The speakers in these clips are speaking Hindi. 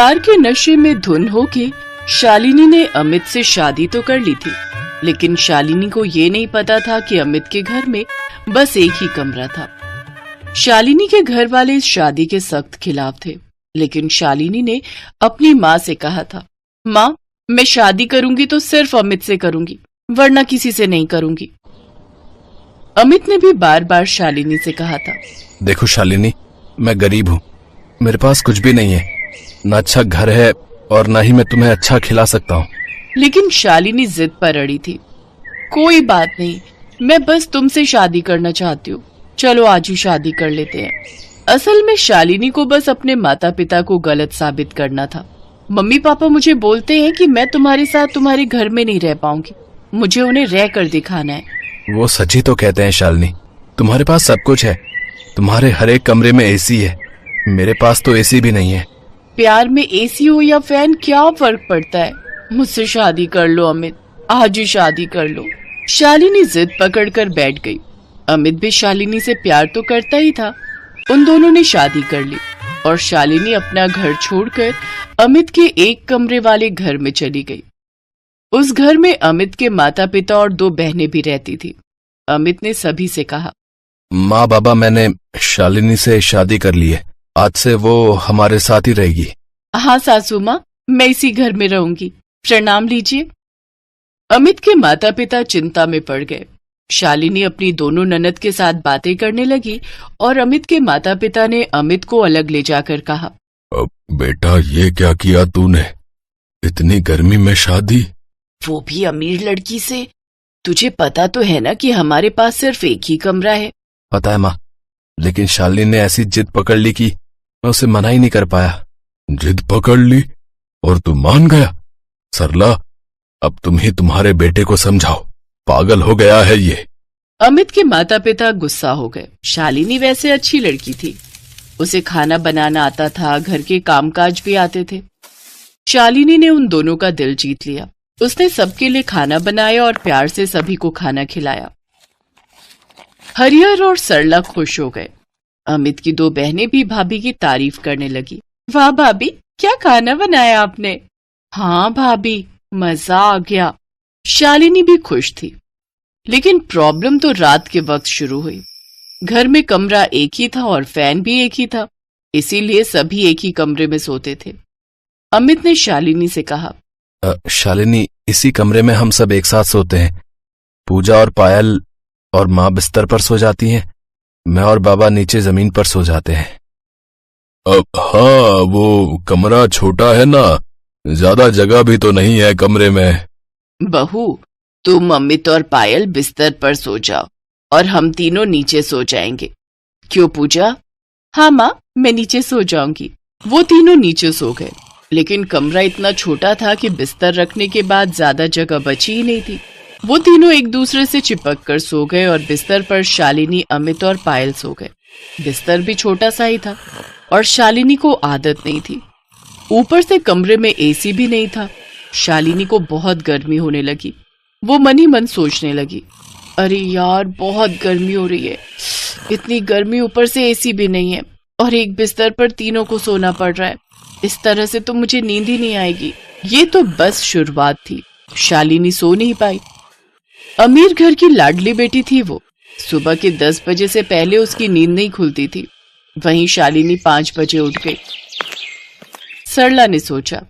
प्यार के नशे में धुन होके शालिनी ने अमित से शादी तो कर ली थी, लेकिन शालिनी को ये नहीं पता था कि अमित के घर में बस एक ही कमरा था। शालिनी के घर वाले इस शादी के सख्त खिलाफ थे, लेकिन शालिनी ने अपनी माँ से कहा था, माँ मैं शादी करूंगी तो सिर्फ अमित से करूंगी, वरना किसी से नहीं करूंगी। अमित ने भी बार बार शालिनी से कहा था, देखो शालिनी, मैं गरीब हूँ, मेरे पास कुछ भी नहीं है, न अच्छा घर है और न ही मैं तुम्हें अच्छा खिला सकता हूँ। लेकिन शालिनी जिद पर अड़ी थी। कोई बात नहीं, मैं बस तुमसे शादी करना चाहती हूँ, चलो आज ही शादी कर लेते हैं। असल में शालिनी को बस अपने माता पिता को गलत साबित करना था। मम्मी पापा मुझे बोलते हैं कि मैं तुम्हारे साथ तुम्हारे घर में नहीं रह पाऊंगी, मुझे उन्हें रह कर दिखाना है। वो सच ही तो कहते हैं शालिनी, तुम्हारे पास सब कुछ है, तुम्हारे हर एक कमरे में एसी है, मेरे पास तो एसी भी नहीं है। प्यार में एसी हो या फैन क्या फर्क पड़ता है, मुझसे शादी कर लो अमित, आज ही शादी कर लो। शालिनी जिद पकड़कर बैठ गई। अमित भी शालिनी से प्यार तो करता ही था। उन दोनों ने शादी कर ली और शालिनी अपना घर छोड़कर अमित के एक कमरे वाले घर में चली गई। उस घर में अमित के माता पिता और 2 बहनें भी रहती थी। अमित ने सभी से कहा, माँ बाबा मैंने शालिनी से शादी कर ली है, आज से वो हमारे साथ ही रहेगी। हाँ सासू माँ, मैं इसी घर में रहूंगी, प्रणाम लीजिए। अमित के माता पिता चिंता में पड़ गए। शालिनी अपनी दोनों ननद के साथ बातें करने लगी और अमित के माता पिता ने अमित को अलग ले जाकर कहा, बेटा ये क्या किया तूने, इतनी गर्मी में शादी, वो भी अमीर लड़की से। तुझे पता तो है ना कि हमारे पास सिर्फ एक ही कमरा है। पता है माँ, लेकिन शालिनी ने ऐसी जिद पकड़ ली कि मैं उसे मना ही नहीं कर पाया। जिद पकड़ ली और तू मान गया? सरला, अब तुम ही तुम्हारे बेटे को समझाओ, पागल हो गया है ये। अमित के माता पिता गुस्सा हो गए। शालिनी वैसे अच्छी लड़की थी, उसे खाना बनाना आता था, घर के कामकाज भी आते थे। शालिनी ने उन दोनों का दिल जीत लिया। उसने सबके लिए खाना बनाया और प्यार से सभी को खाना खिलाया। हरिहर और सरला खुश हो गए। अमित की 2 बहनें भी भाभी की तारीफ करने लगी। वाह भाभी, क्या खाना बनाया आपने। हाँ भाभी, मजा आ गया। शालिनी भी खुश थी, लेकिन प्रॉब्लम तो रात के वक्त शुरू हुई। घर में कमरा एक ही था और फैन भी एक ही था, इसीलिए सभी एक ही कमरे में सोते थे। अमित ने शालिनी से कहा, शालिनी, इसी कमरे में हम सब एक साथ सोते हैं। पूजा और पायल और माँ बिस्तर पर सो जाती हैं, मैं और बाबा नीचे जमीन पर सो जाते हैं। हाँ, वो कमरा छोटा है ना, ज्यादा जगह भी तो नहीं है कमरे में। बहू, तुम अमित और पायल बिस्तर पर सो जाओ और हम तीनों नीचे सो जाएंगे। क्यों पूजा? हाँ माँ, मैं नीचे सो जाऊंगी। वो तीनों नीचे सो गए, लेकिन कमरा इतना छोटा था कि बिस्तर रखने के बाद ज्यादा जगह बची ही नहीं थी। वो तीनों एक दूसरे से चिपक कर सो गए और बिस्तर पर शालिनी, अमित और पायल सो गए। बिस्तर भी छोटा सा ही था और शालिनी को आदत नहीं थी। ऊपर से कमरे में एसी भी नहीं था। शालिनी को बहुत गर्मी होने लगी। वो मन ही मन सोचने लगी, अरे यार बहुत गर्मी हो रही है, इतनी गर्मी, ऊपर से एसी भी नहीं है और एक बिस्तर पर तीनों को सोना पड़ रहा है। इस तरह से तो मुझे नींद ही नहीं आएगी। ये तो बस शुरुआत थी। शालिनी सो नहीं पाई। अमीर घर की लाडली बेटी थी वो। सुबह के 10 बजे से पहले उसकी नींद नहीं खुलती थी। वहीं शालिनी 5 बजे उठ गई। सरला ने सोचा,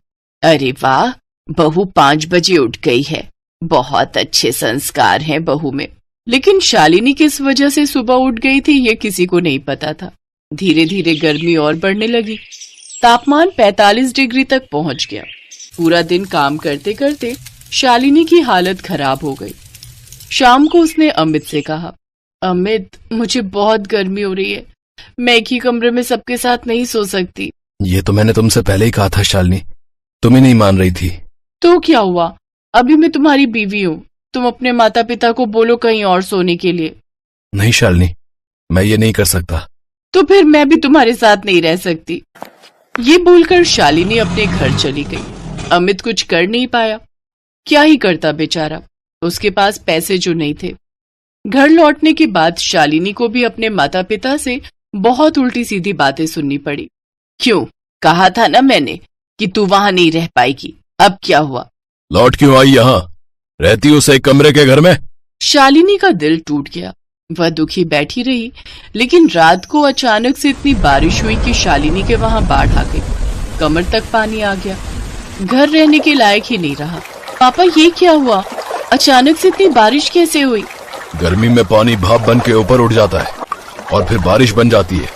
अरे वाह, बहू 5 बजे उठ गई है, बहुत अच्छे संस्कार हैं बहू में। लेकिन शालिनी किस वजह से सुबह उठ गई थी ये किसी को नहीं पता था। धीरे धीरे गर्मी और बढ़ने लगी। तापमान 45 डिग्री तक पहुंच गया। पूरा दिन काम करते करते शालिनी की हालत खराब हो गई। शाम को उसने अमित से कहा, अमित मुझे बहुत गर्मी हो रही है, मैं एक ही कमरे में सबके साथ नहीं सो सकती। ये तो मैंने तुमसे पहले ही कहा था शालिनी, तुम ही नहीं मान रही थी। तो क्या हुआ, अभी मैं तुम्हारी बीवी हूँ, तुम अपने माता पिता को बोलो कहीं और सोने के लिए। नहीं शालिनी, मैं ये नहीं कर सकता। तो फिर मैं भी तुम्हारे साथ नहीं रह सकती। ये बोलकर शालिनी अपने घर चली गई। अमित कुछ कर नहीं पाया, क्या ही करता बेचारा, उसके पास पैसे जो नहीं थे। घर लौटने के बाद शालिनी को भी अपने माता पिता से बहुत उल्टी सीधी बातें सुननी पड़ी। क्यों, कहा था ना मैंने कि तू वहां नहीं रह पाएगी। अब क्या हुआ? लौट क्यों आई यहाँ? रहती उस एक कमरे के घर में। शालिनी का दिल टूट गया। वह दुखी बैठी रही, लेकिन रात को अचानक से इतनी बारिश हुई कि शालिनी के वहां बाढ़ आ गई। कमर तक पानी आ गया। घर रहने के लायक ही नहीं रहा। पापा, ये क्या हुआ? अचानक से इतनी बारिश कैसे हुई? गर्मी में पानी भाप बन के ऊपर उठ जाता है और फिर बारिश बन जाती है।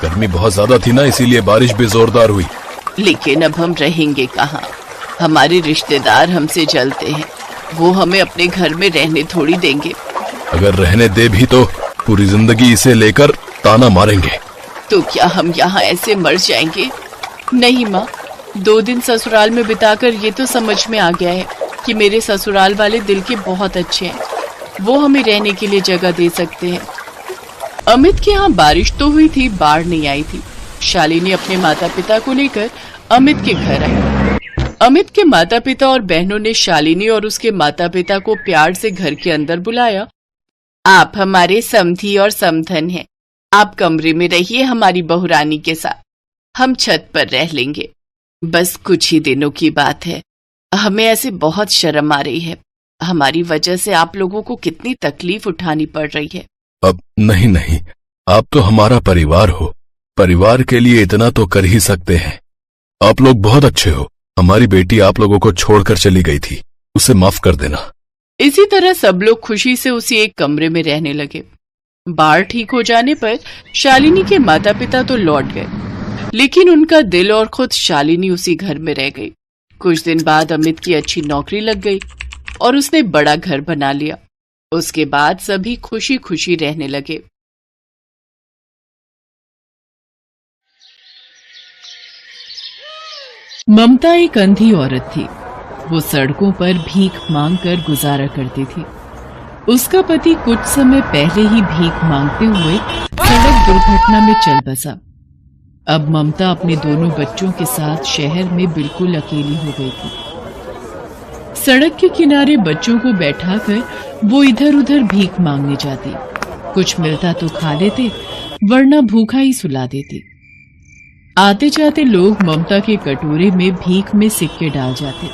गर्मी बहुत ज्यादा थी ना, इसीलिए बारिश भी जोरदार हुई। लेकिन अब हम रहेंगे कहाँ? हमारे रिश्तेदार हमसे जलते हैं। वो हमें अपने घर में रहने थोड़ी देंगे। अगर रहने दे भी तो पूरी जिंदगी इसे लेकर ताना मारेंगे। तो क्या हम यहाँ ऐसे मर जाएंगे? नहीं माँ, 2 दिन ससुराल में बिताकर ये तो समझ में आ गया है कि मेरे ससुराल वाले दिल के बहुत अच्छे हैं। वो हमें रहने के लिए जगह दे सकते हैं। अमित के यहाँ बारिश तो हुई थी, बाढ़ नहीं आई थी। शालिनी अपने माता पिता को लेकर अमित के घर आई। अमित के माता पिता और बहनों ने शालिनी और उसके माता पिता को प्यार से घर के अंदर बुलाया। आप हमारे समधी और समधन हैं। आप कमरे में रहिए हमारी बहुरानी के साथ। हम छत पर रह लेंगे। बस कुछ ही दिनों की बात है। हमें ऐसे बहुत शर्म आ रही है। हमारी वजह से आप लोगों को कितनी तकलीफ उठानी पड़ रही है। अब नहीं नहीं, आप तो हमारा परिवार हो। परिवार के लिए इतना तो कर ही सकते हैं। आप लोग बहुत अच्छे हो। हमारी बेटी आप लोगों को छोड़कर चली गई थी, उसे माफ कर देना। इसी तरह सब लोग खुशी से उसी एक कमरे में रहने लगे। बाढ़ ठीक हो जाने पर शालिनी के माता पिता तो लौट गए, लेकिन उनका दिल और खुद शालिनी उसी घर में रह गई। कुछ दिन बाद अमित की अच्छी नौकरी लग गई और उसने बड़ा घर बना लिया। उसके बाद सभी खुशी खुशी रहने लगे। ममता एक अंधी औरत थी। वो सड़कों पर भीख मांगकर गुजारा करती थी। उसका पति कुछ समय पहले ही भीख मांगते हुए सड़क दुर्घटना में चल बसा। अब ममता अपने दोनों बच्चों के साथ शहर में बिल्कुल अकेली हो गई थी। सड़क के किनारे बच्चों को बैठाकर वो इधर उधर भीख मांगने जाती। कुछ मिलता तो खा लेते, वरना भूखा ही सुला देती। आते जाते लोग ममता के कटोरे में भीख में सिक्के डाल जाते।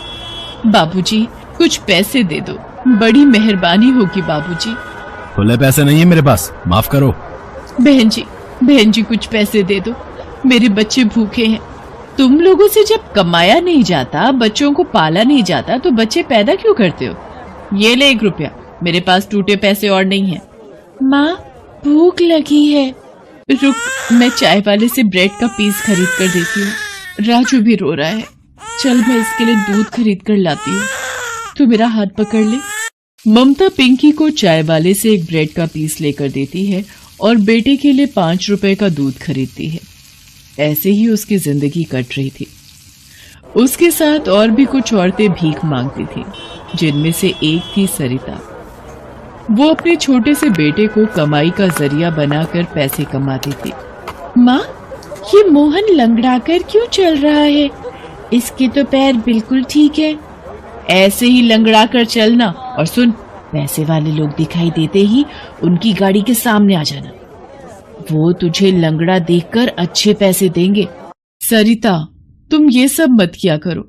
बाबूजी, कुछ पैसे दे दो, बड़ी मेहरबानी होगी बाबूजी। खुले पैसे नहीं है मेरे पास, माफ करो। बहन जी कुछ पैसे दे दो, मेरे बच्चे भूखे हैं। तुम लोगों से जब कमाया नहीं जाता, बच्चों को पाला नहीं जाता, तो बच्चे पैदा क्यों करते हो? ये ले 1 रुपया, मेरे पास टूटे पैसे और नहीं है। माँ, भूख लगी है। रुक, मैं चाय वाले से ब्रेड का पीस खरीद कर देती हूँ। राजू भी रो रहा है। चल, मैं इसके लिए दूध खरीद कर लाती हूँ। तू मेरा हाथ पकड़ ले। ममता पिंकी को चाय वाले से एक ब्रेड का पीस लेकर देती है और बेटे के लिए 5 रुपए का दूध खरीदती है। ऐसे ही उसकी जिंदगी कट रही थी। उसके साथ और भी कुछ औरतें भीख मांगती थी, जिनमें से एक थी सरिता। वो अपने छोटे से बेटे को कमाई का जरिया बनाकर पैसे कमाती थी। माँ, ये मोहन लंगड़ाकर क्यों चल रहा है? इसके तो पैर बिल्कुल ठीक है। ऐसे ही लंगड़ा कर चलना, और सुन, पैसे वाले लोग दिखाई देते ही उनकी गाड़ी के सामने आ जाना। वो तुझे लंगड़ा देखकर अच्छे पैसे देंगे। सरिता, तुम ये सब मत किया करो।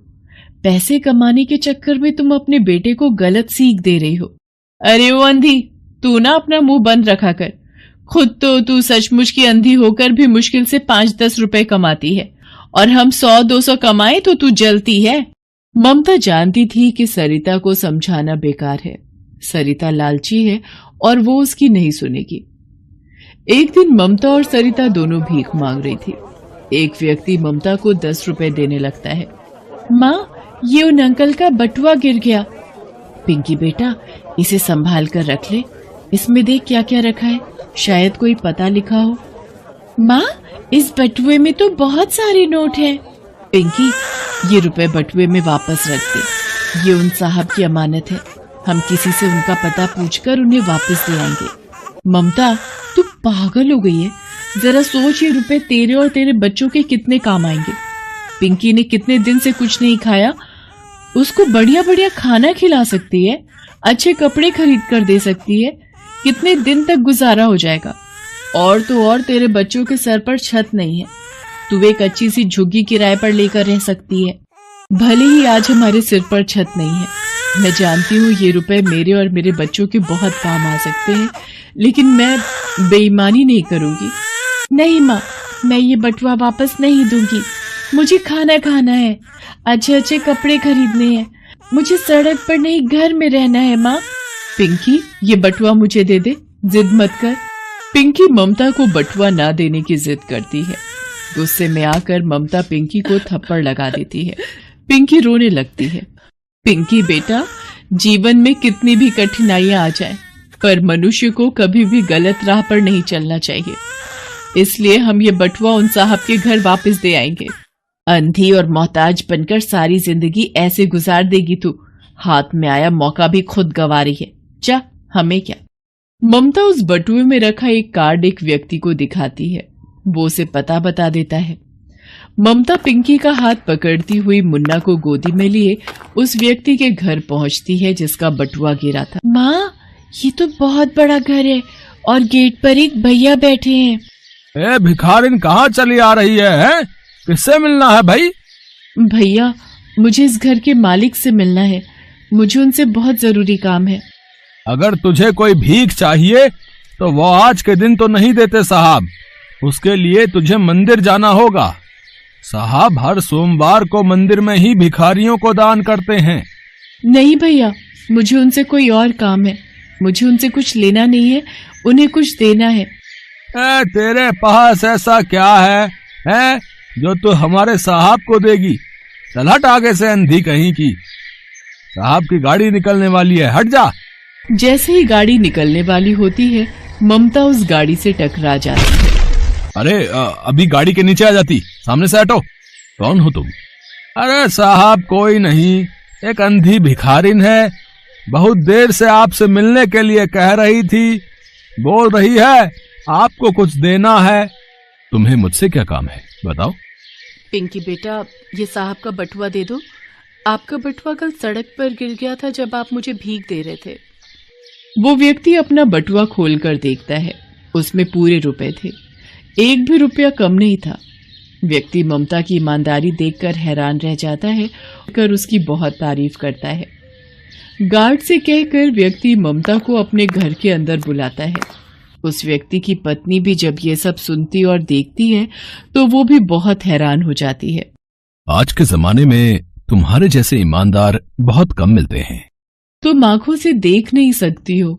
पैसे कमाने के चक्कर में तुम अपने बेटे को गलत सीख दे रही हो। अरे वो अंधी, तू ना अपना मुंह बंद रखा कर। खुद तो तू सचमुच की अंधी होकर भी मुश्किल से 5-10 रुपए कमाती है, और हम 100-200 कमाए तो तू जलती है। ममता जानती थी कि सरिता को समझाना बेकार है। सरिता लालची है और वो उसकी नहीं सुनेगी। एक दिन ममता और सरिता दोनों भीख मांग रही थी। एक व्यक्ति ममता को 10 रुपए देने लगता है। माँ, ये उन अंकल का बटुआ गिर गया। पिंकी बेटा, इसे संभाल कर रख ले। इसमें देख क्या क्या रखा है, शायद कोई पता लिखा हो। माँ, इस बटुए में तो बहुत सारे नोट हैं। पिंकी, ये रुपए बटुए में वापस रख दे। ये उन साहब की अमानत है। हम किसी से उनका पता पूछकर उन्हें वापस दे आएंगे। ममता, तू पागल हो गई है। जरा सोच, ये रुपए तेरे और तेरे बच्चों के कितने काम आएंगे। पिंकी ने कितने दिन से कुछ नहीं खाया, उसको बढ़िया बढ़िया खाना खिला सकती है, अच्छे कपड़े खरीद कर दे सकती है। कितने दिन तक गुजारा हो जाएगा। और तो और तेरे बच्चों के सर पर छत नहीं है। तू एक अच्छी सी झुग्गी किराए पर लेकर रह सकती है। भले ही आज हमारे सिर पर छत नहीं है, मैं जानती हूँ ये रुपए मेरे और मेरे बच्चों के बहुत काम आ सकते हैं, लेकिन मैं बेईमानी नहीं करूँगी। नहीं माँ, मैं ये बटुआ वापस नहीं दूंगी। मुझे खाना खाना है, अच्छे अच्छे कपड़े खरीदने हैं, मुझे सड़क पर नहीं घर में रहना है माँ। पिंकी, ये बटुआ मुझे दे दे, जिद मत कर। पिंकी ममता को बटुआ ना देने की जिद करती है। गुस्से में आकर ममता पिंकी को थप्पड़ लगा देती है। पिंकी रोने लगती है। पिंकी बेटा, जीवन में कितनी भी कठिनाइयां आ जाएं, पर मनुष्य को कभी भी गलत राह पर नहीं चलना चाहिए। इसलिए हम ये बटुआ उन साहब के घर वापस दे आएंगे। अंधी और मोहताज बनकर सारी जिंदगी ऐसे गुजार देगी तू। हाथ में आया मौका भी खुद गंवा रही है। जा, हमें क्या। ममता उस बटुए में रखा एक कार्ड एक व्यक्ति को दिखाती है। वो उसे पता बता देता है। ममता पिंकी का हाथ पकड़ती हुई मुन्ना को गोदी में लिए उस व्यक्ति के घर पहुंचती है जिसका बटुआ गिरा था। माँ, ये तो बहुत बड़ा घर है और गेट पर एक भैया बैठे हैं। ए भिखारिन, कहाँ चली आ रही है? किससे मिलना है भाई? भैया, मुझे इस घर के मालिक से मिलना है। मुझे उनसे बहुत जरूरी काम है। अगर तुझे कोई भीख चाहिए तो वो आज के दिन तो नहीं देते साहब। उसके लिए तुझे मंदिर जाना होगा। साहब हर सोमवार को मंदिर में ही भिखारियों को दान करते हैं। नहीं भैया, मुझे उनसे कोई और काम है। मुझे उनसे कुछ लेना नहीं है, उन्हें कुछ देना है। तेरे पास ऐसा क्या है जो तू हमारे साहब को देगी? चल हट आगे से, अंधी कहीं की। साहब की गाड़ी निकलने वाली है, हट जा। जैसे ही गाड़ी निकलने वाली होती है, ममता उस गाड़ी से टकरा जाती है। अरे अभी गाड़ी के नीचे आ जाती, सामने से हटो। कौन हो तुम? अरे साहब कोई नहीं, एक अंधी भिखारिन है, बहुत देर से आपसे मिलने के लिए कह रही थी। बोल रही है आपको कुछ देना है। तुम्हें मुझसे क्या काम है, बताओ। पिंकी बेटा, ये साहब का बटुआ दे दो। आपका बटुआ कल सड़क पर गिर गया था जब आप मुझे भीख दे रहे थे। वो व्यक्ति अपना बटुआ खोलकर देखता है। उसमें पूरे रुपए थे, एक भी रुपया कम नहीं था। व्यक्ति ममता की ईमानदारी देखकर हैरान रह जाता है और उसकी बहुत तारीफ करता है। गार्ड से कहकर व्यक्ति ममता को अपने घर के अंदर बुलाता है। उस व्यक्ति की पत्नी भी जब ये सब सुनती और देखती है तो वो भी बहुत हैरान हो जाती है। आज के जमाने में तुम्हारे जैसे ईमानदार बहुत कम मिलते हैं। तुम आंखों से देख नहीं सकती हो।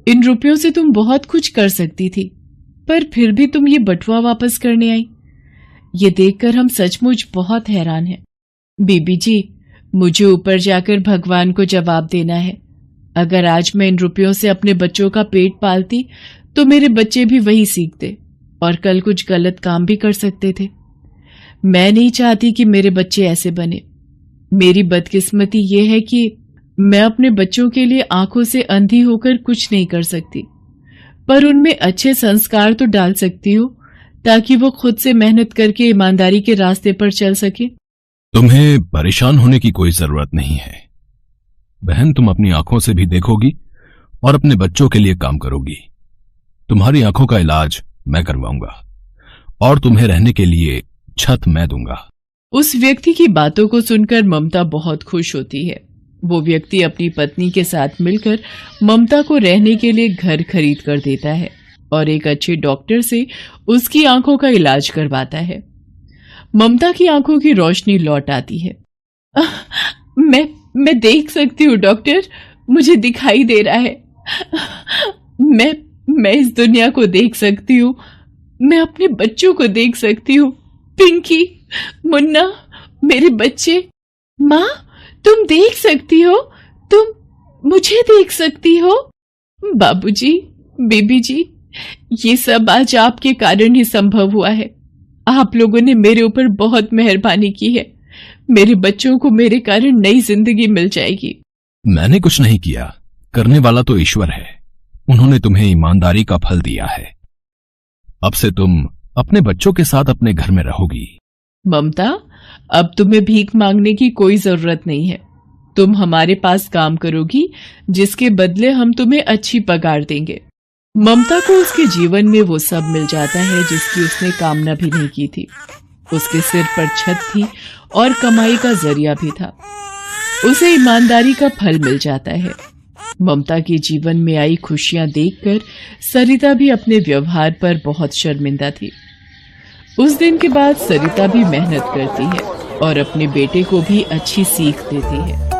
इन रुपयों से तुम बहुत कुछ कर सकती थी, पर फिर भी तुम ये बटुआ वापस करने आई। ये देखकर हम सचमुच बहुत हैरान हैं। बीबी जी, मुझे ऊपर जाकर भगवान को जवाब देना है। अगर आज मैं इन रुपयों से अपने बच्चों का पेट पालती तो मेरे बच्चे भी वही सीखते और कल कुछ गलत काम भी कर सकते थे। मैं नहीं चाहती कि मेरे बच्चे ऐसे बने। मेरी बदकिस्मती ये है कि मैं अपने बच्चों के लिए आंखों से अंधी होकर कुछ नहीं कर सकती, पर उनमें अच्छे संस्कार तो डाल सकती हूँ ताकि वो खुद से मेहनत करके ईमानदारी के रास्ते पर चल सके। तुम्हें परेशान होने की कोई जरूरत नहीं है बहन। तुम अपनी आंखों से भी देखोगी और अपने बच्चों के लिए काम करोगी। तुम्हारी आंखों का इलाज मैं करवाऊंगा और तुम्हें रहने के लिए छत मैं दूंगा। उस व्यक्ति की बातों को सुनकर ममता बहुत खुश होती है। वो व्यक्ति अपनी पत्नी के साथ मिलकर ममता को रहने के लिए घर खरीद कर देता है और एक अच्छे डॉक्टर से उसकी आंखों का इलाज करवाता है। ममता की आंखों की रोशनी लौट आती है। मैं देख सकती हूँ डॉक्टर, मुझे दिखाई दे रहा है। मैं इस दुनिया को देख सकती हूँ, मैं अपने बच्चों को देख सकती हूँ। पिंकी, मुन्ना, मेरे बच्चे। माँ, तुम देख सकती हो, तुम मुझे देख सकती हो। बाबूजी, बीबी जी, ये सब आज आपके कारण ही संभव हुआ है। आप लोगों ने मेरे ऊपर बहुत मेहरबानी की है। मेरे बच्चों को मेरे कारण नई जिंदगी मिल जाएगी। मैंने कुछ नहीं किया, करने वाला तो ईश्वर है। उन्होंने तुम्हें ईमानदारी का फल दिया है। अब से तुम अपने बच्चों के साथ अपने घर में रहोगी। ममता, अब तुम्हें भीख मांगने की कोई जरूरत नहीं है। तुम हमारे पास काम करोगी, जिसके बदले हम तुम्हें अच्छी पगार देंगे। ममता को उसके जीवन में वो सब मिल जाता है जिसकी उसने कामना भी नहीं की थी। उसके सिर पर छत थी और कमाई का जरिया भी था। उसे ईमानदारी का फल मिल जाता है। ममता के जीवन में आई खुशियां देखकर सरिता भी अपने व्यवहार पर बहुत शर्मिंदा थी। उस दिन के बाद सरिता भी मेहनत करती है और अपने बेटे को भी अच्छी सीख देती है।